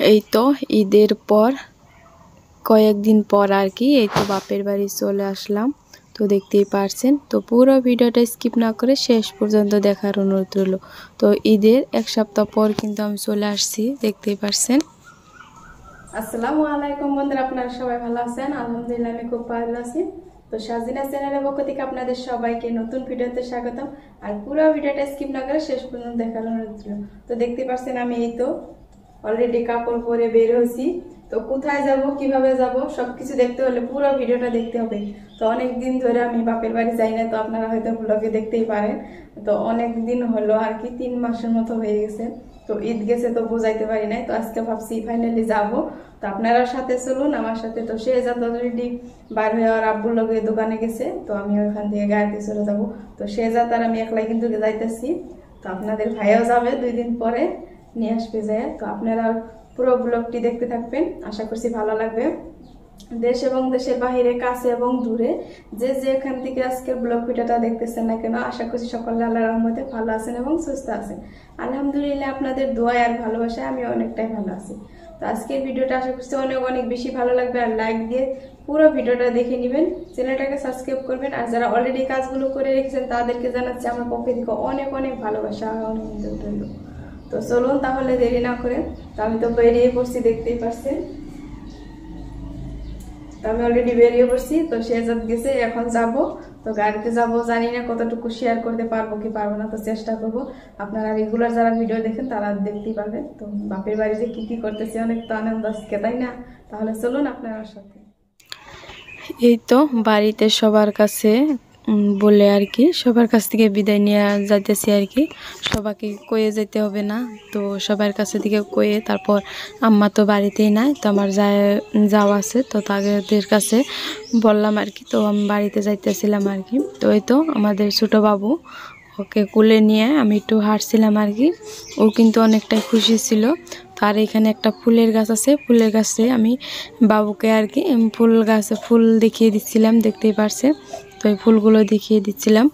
এই তো ঈদের পর কয়েকদিন পর আর কি এই তো বাপের বাড়ি চলে আসলাম। তো দেখতেই পারছেন, তো পুরো ভিডিওটা স্কিপ না করে শেষ পর্যন্ত দেখার অনুরোধ রইল। তো ঈদের এক সপ্তাহ পর কিন্তু আমি চলে আসছি, দেখতেই পারছেন। আসসালামু আলাইকুম বন্ধুরা, আপনারা সবাই ভালো আছেন? আলহামদুলিল্লাহ আমি খুব ভালো আছি। তো সাজিনা চ্যানেলের পক্ষ থেকে আপনাদের সবাইকে নতুন ভিডিওতে স্বাগতম। আর পুরো ভিডিওটা স্কিপ না করে শেষ পর্যন্ত দেখার অনুরোধ রইল। তো দেখতে পাচ্ছেন আমি এই তো অলরেডি কাপড় পরে বের হয়েছি। তো কোথায় যাব, কিভাবে যাব, সবকিছু দেখতে হলে পুরো ভিডিওটা দেখতে হবে। তো অনেক দিন ধরে আমি বাপের বাড়ি যাই না, তো আপনারা হয়তো ব্লগে দেখতেই পারেন। তো অনেক দিন হলো আর কি, 3 মাসের মতো হয়ে গেছে। তো ঈদ গেছে তো বোঝাইতে পারি নাই, তো আজকে ভাবছি ফাইনালি যাব। তো আপনারা সাথে চলুন আমার সাথে। তো সে যাত অলরেডি বার হয়ে আর আব্বুর লগে দোকানে গেছে, তো আমি ওইখান থেকে গাড়িতে চলে যাব। তো সে যাত আর আমি একলাই কিন্তু যাইতেছি। তো আপনাদের ভাইয়াও যাবে 2 দিন পরে, নিয়ে আসবে যায়। তো আপনারা পুরো ব্লগটি দেখতে থাকবেন, আশা করছি ভালো লাগবে। দেশ এবং দেশের বাহিরে, কাছে এবং দূরে, যে যেখান থেকে আজকে ব্লগ ভিডিওটা দেখতেছেন না কেন, আশা করছি সকলে আল্লাহর রহমতে ভালো আছেন এবং সুস্থ আছেন। আলহামদুলিল্লাহ আপনাদের দোয়ায় আর ভালোবাসায় আমি অনেকটাই ভালো আছি। তো আজকের ভিডিওটা আশা করছি অনেক অনেক বেশি ভালো লাগবে। আর লাইক দিয়ে পুরো ভিডিওটা দেখে নেবেন, চ্যানেলটাকে সাবস্ক্রাইব করবেন। আর যারা অলরেডি কাজগুলো করে রেখেছেন তাদেরকে জানাচ্ছি আমার পক্ষ থেকে অনেক অনেক ভালোবাসা আর অনেক রইল। তো চলুন তাহলে দেরি না করে। তো আমি তো বেরিয়ে পড়ছি, দেখতেই পাচ্ছেন। তো আমি অলরেডি বেরিয়ে পড়ছি। তো শেহজাদ গেছে, এখন যাব। তো গাড়িতে যাব, জানি না কতটুকু শেয়ার করতে পারবো কি পারবো না, তো চেষ্টা করবো। আপনারা রেগুলার যারা ভিডিও দেখেন তারা দেখতেই পারবেন। তো বাপের বাড়িতে কি কি করতেছি, অনেক তো আনন্দ আজকে, তাই না? তাহলে চলুন আপনার সাথে। এই তো বাড়িতে সবার কাছে বলে আর কি, সবার কাছ থেকে বিদায় নিয়ে যাইতেছি আর কি। সবাইকে কয়ে যেতে হবে না, তো সবার কাছে থেকে কয়ে তারপর, আম্মা তো বাড়িতেই নাই, তো আমার যাওয়া আছে, তো তাদের কাছে বললাম আর কি। তো আমি বাড়িতে যাইতেছিলাম আর কি। তো এই তো আমাদের ছোটো বাবু, ওকে কুলে নিয়ে আমি একটু হাঁটছিলাম আর কি। ও কিন্তু অনেকটাই খুশি ছিল। তার এখানে একটা ফুলের গাছ আছে, ফুলের গাছে আমি বাবুকে আর কি ফুল গাছে ফুল দেখিয়ে দিচ্ছিলাম, দেখতেই পারছে। তো এই ফুলগুলো দেখিয়ে দিচ্ছিলাম।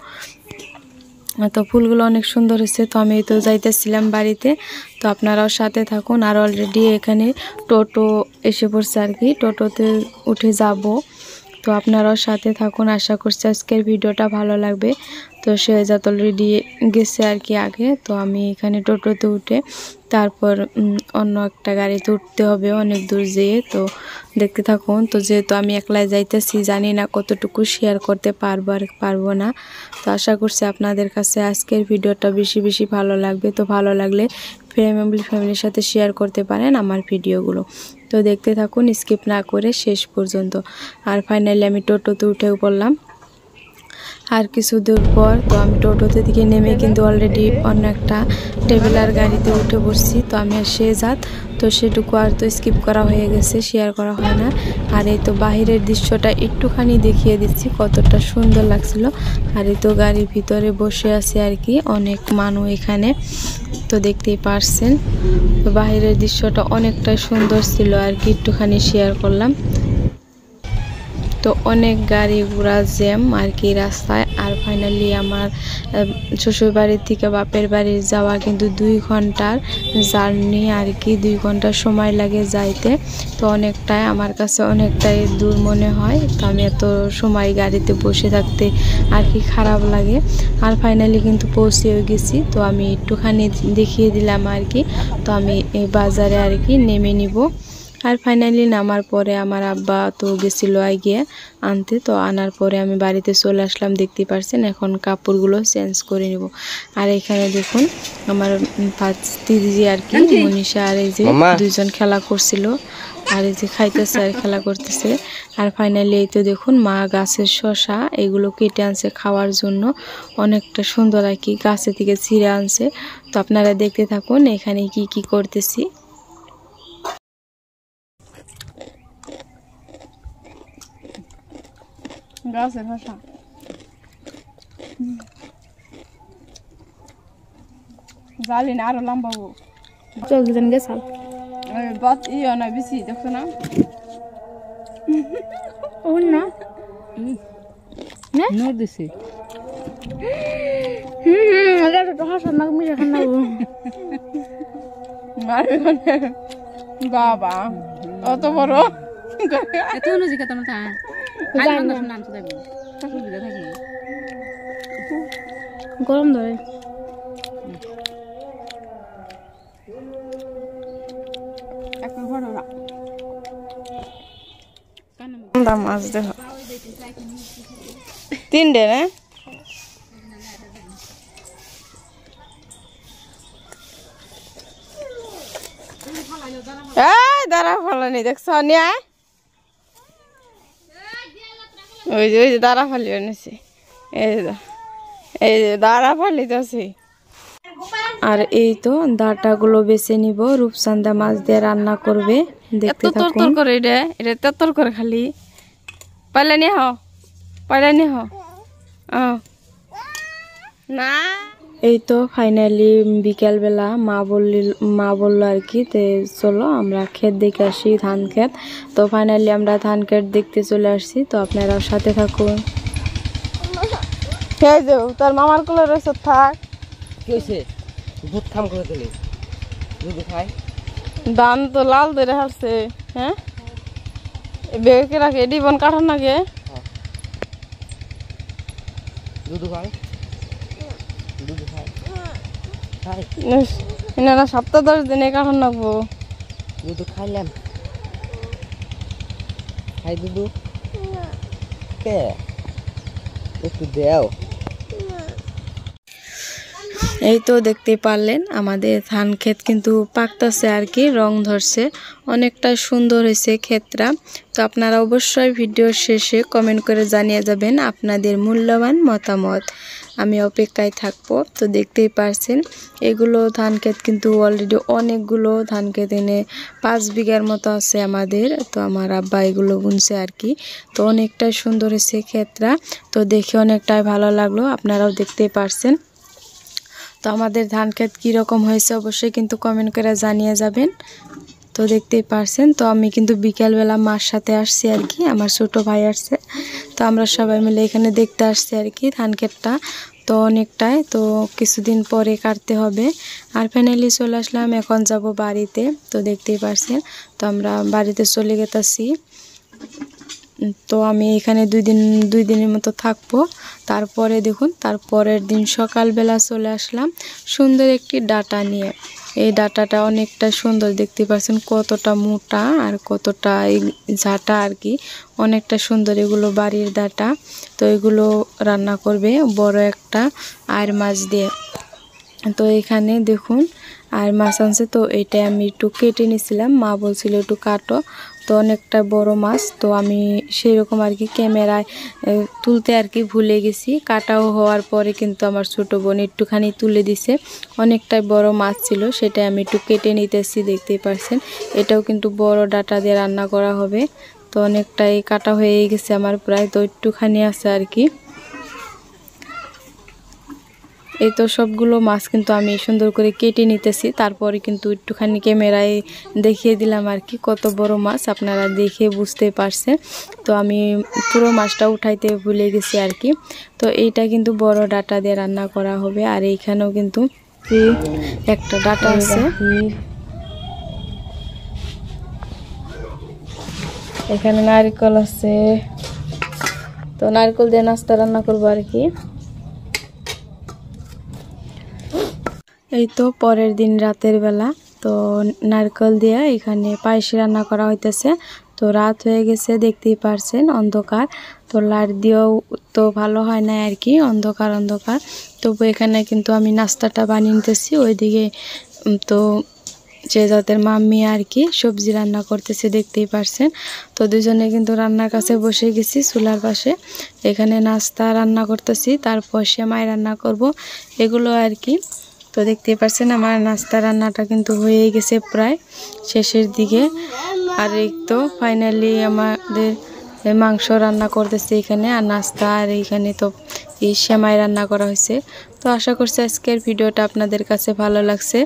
তো ফুলগুলো অনেক সুন্দর হয়েছে। তো আমি তো যাইতেছিলাম বাড়িতে, তো আপনারাও সাথে থাকুন। আর অলরেডি এখানে টোটো এসে পড়ছে আর কি, টোটোতে উঠে যাব। তো আপনারাও সাথে থাকুন, আশা করছি আজকের ভিডিওটা ভালো লাগবে। তো শেহজাদ অলরেডি গেছে আর কি আগে। তো আমি এখানে টোটোতে উঠে তারপর অন্য একটা গাড়িতে উঠতে হবে অনেক দূর যেয়ে। তো দেখতে থাকুন। তো যেহেতু আমি একলাই যাইতেছি, জানি না কতটুকু শেয়ার করতে পারবো আর পারবো না। তো আশা করছি আপনাদের কাছে আজকের ভিডিওটা বেশি বেশি ভালো লাগবে। তো ভালো লাগলে ফ্যামিলির সাথে শেয়ার করতে পারেন আমার ভিডিওগুলো। তো দেখতে থাকুন স্কিপ না করে শেষ পর্যন্ত। আর ফাইনালি আমি টোটোতে উঠে পড়লাম। আর কিছু দূর পর তো আমি টোটোতে থেকে নেমে কিন্তু অলরেডি অন্য একটা ট্রাভেলার গাড়িতে উঠে পড়ছি। তো আমি আর শেহজাদ, তো সেটুকু আর তো স্কিপ করা হয়ে গেছে, শেয়ার করা হয় না। আর এই তো বাহিরের দৃশ্যটা একটুখানি দেখিয়ে দিচ্ছি, কতটা সুন্দর লাগছিল। আর এই তো গাড়ির ভিতরে বসে আছে আর কি অনেক মানুষ এখানে, তো দেখতেই পারছেন। তো বাহিরের দৃশ্যটা অনেকটাই সুন্দর ছিল আর কি, একটুখানি শেয়ার করলাম। তো অনেক গাড়ি ঘোড়া জ্যাম আর কি রাস্তায়। আর ফাইনালি আমার শ্বশুর বাড়ির থেকে বাপের বাড়ি যাওয়া কিন্তু 2 ঘন্টার জার্নি আর কি, 2 ঘন্টা সময় লাগে যাইতে। তো অনেকটাই আমার কাছে অনেকটাই দূর মনে হয়। তো আমি এত সময় গাড়িতে বসে থাকতে আর কি খারাপ লাগে। আর ফাইনালি কিন্তু পৌঁছেও গেছি। তো আমি একটুখানি দেখিয়ে দিলাম আর কি। তো আমি এই বাজারে আর কি নেমে নিব। আর ফাইনালি নামার পরে আমার আব্বা তো গেছিলো গিয়ে আনতে। তো আনার পরে আমি বাড়িতে চলে আসলাম, দেখতে পারছেন। এখন কাপড়গুলো চেঞ্জ করে নিব। আর এখানে দেখুন আমার দিদি আর কি, মনীষা আর এই যে 2জন খেলা করছিল, আর এই যে খাইতেছে আর খেলা করতেছে। আর ফাইনালি এই তো দেখুন মা গাছের শসা এগুলো কেটে আনছে খাওয়ার জন্য, অনেকটা সুন্দর আর কি, গাছে থেকে ছিঁড়ে আনছে। তো আপনারা দেখতে থাকুন এখানে কি কি করতেছি। গাছের ভাষা জালি না, আরো লম্বাবো চোখজন গেছাল বাত ইয়ে না বেশি, দেখছো না ও না নোট দিছি। আগে তো হাসা না মিশা খানা মারবে বাবা অত বড় এত অনুজি কত না খালি মানুষ নাম তো দেব সুবিধা থাকে গরম ধরে একটা বড় না দাম মাছ দেখ 3 না এই দাঁড়া ফলানি দেখছ নিয়ে ওই যে দাঁড়া ফালি এনেছি এই যে দাঁড়া ফালি তো আছে আর এই তো ডাটাগুলো বেছে নিব রূপচাঁদা মাছ দিয়ে রান্না করবে দেখতে থাকুন তরতর করে এটা তরতর করে খালি পাইলে নিয়ে হ না এই তো ফাইনালি বিকেল বেলা মা বললো আর কি চলো আমরা ক্ষেত দেখে আসি ধান ক্ষেত তো ফাইনালি আমরা ধান ক্ষেত দেখতে চলে আসছি তো আপনারা সাথে থাকুন তোর মামার কোলে রয়েছে থাক কি হয়েছে দুধ খাম করে দিলে দুধ খাই ধান তো লাল ধরে হারছে হ্যাঁ বেগে রাখে ডিবন কাঠার নাকি দুধ খাই দুধ খাই এনারা 7-10 দিনে কাঠার নাকবো দুধ খাইলাম খাই দুধ কে একটু দেও এই তো দেখতে পারলেন আমাদের ধান ক্ষেত কিন্তু পাকতেছে আর কি রং ধরছে অনেকটা সুন্দর হয়েছে ক্ষেতটা তো আপনারা অবশ্যই ভিডিওর শেষে কমেন্ট করে জানিয়ে যাবেন আপনাদের মূল্যবান মতামত আমি অপেক্ষায় থাকবো তো দেখতেই পারছেন এগুলো ধান ক্ষেত কিন্তু অলরেডি অনেকগুলো ধান ক্ষেত এনে 5 বিঘার মতো আছে আমাদের তো আমার আব্বা এগুলো বুনছে আর কি তো অনেকটাই সুন্দর হয়েছে ক্ষেতটা তো দেখে অনেকটাই ভালো লাগলো আপনারাও দেখতেই পারছেন তো আমাদের ধান ক্ষেত কীরকম হয়েছে অবশ্যই কিন্তু কমেন্ট করে জানিয়ে যাবেন তো দেখতেই পারছেন তো আমি কিন্তু বিকেলবেলা মার সাথে আসছি আর কি আমার ছোট ভাই আসছে তো আমরা সবাই মিলে এখানে দেখতে আসছি আর কি ধান ক্ষেতটা তো অনেকটাই তো কিছুদিন পরে কাটতে হবে আর ফাইনালি চলে আসলাম এখন যাব বাড়িতে তো দেখতেই পারছেন তো আমরা বাড়িতে চলে গেছি তো আমি এখানে 2 দিনের মতো থাকবো তারপরে দেখুন তারপরের দিন সকালবেলা চলে আসলাম সুন্দর একটি ডাটা নিয়ে এই ডাটাটা অনেকটা সুন্দর দেখতে পাচ্ছেন কতটা মোটা আর কতটা ঝাঁটা আর কি অনেকটা সুন্দর এগুলো বাড়ির ডাটা তো এগুলো রান্না করবে বড় একটা আর মাছ দিয়ে তো এখানে দেখুন আর মাছ আনছে তো এটা আমি একটু কেটে নিয়েছিলাম মা বলছিল একটু কাটো তো অনেকটা বড় মাছ তো আমি সেই রকম আর কি ক্যামেরায় তুলতে আর কি ভুলে গেছি কাটাও হওয়ার পরে কিন্তু আমার ছোট বোন একটুখানি তুলে দিছে অনেকটাই বড় মাছ ছিল সেটা আমি একটু কেটে নিতেছি দেখতেই পারছেন এটাও কিন্তু বড় ডাটা দিয়ে রান্না করা হবে তো অনেকটাই কাটা হয়ে গেছে আমার প্রায় তো একটুখানি আছে আর কি এই তো সবগুলো মাছ কিন্তু আমি সুন্দর করে কেটে নিতেছি তারপরে কিন্তু একটুখানি ক্যামেরায় দেখিয়ে দিলাম আর কি কত বড় মাছ আপনারা দেখে বুঝতে পারছেন তো আমি পুরো মাছটা উঠাইতে ভুলে গেছি আর কি তো এইটা কিন্তু বড় ডাটা দিয়ে রান্না করা হবে আর এইখানেও কিন্তু একটা ডাটা আছে এখানে নারকেল আছে তো নারকেল দিয়ে নাস্তা রান্না করবো আর কি এই তো পরের দিন রাতের বেলা তো নারকেল দিয়ে এখানে পায়েস রান্না করা হইতেছে তো রাত হয়ে গেছে দেখতেই পারছেন অন্ধকার তো লাইট দিয়েও তো ভালো হয় না আর কি অন্ধকার তবু এখানে কিন্তু আমি নাস্তাটা বানিয়ে নিতেছি ওইদিকে তো যে যাদের মাম্মি আর কি সবজি রান্না করতেছে দেখতেই পারছেন তো দুজনে কিন্তু রান্নার কাছে বসে গেছি চুলার পাশে এখানে নাস্তা রান্না করতেছি তারপর সেমাই রান্না করব এগুলো আর কি তো দেখতেই পাচ্ছেন আমার নাস্তা রান্নাটা কিন্তু হয়ে গেছে প্রায় শেষের দিকে আর এই তো ফাইনালি আমাদের মাংস রান্না করতেছে এখানে আর নাস্তা আর এইখানে তো এই সেমাই রান্না করা হয়েছে তো আশা করছি আজকের ভিডিওটা আপনাদের কাছে ভালো লাগছে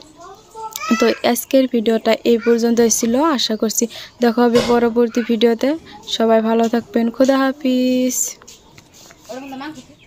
তো আজকের ভিডিওটা এই পর্যন্তই ছিল আশা করছি দেখা হবে পরবর্তী ভিডিওতে সবাই ভালো থাকবেন খোদা হাফিজ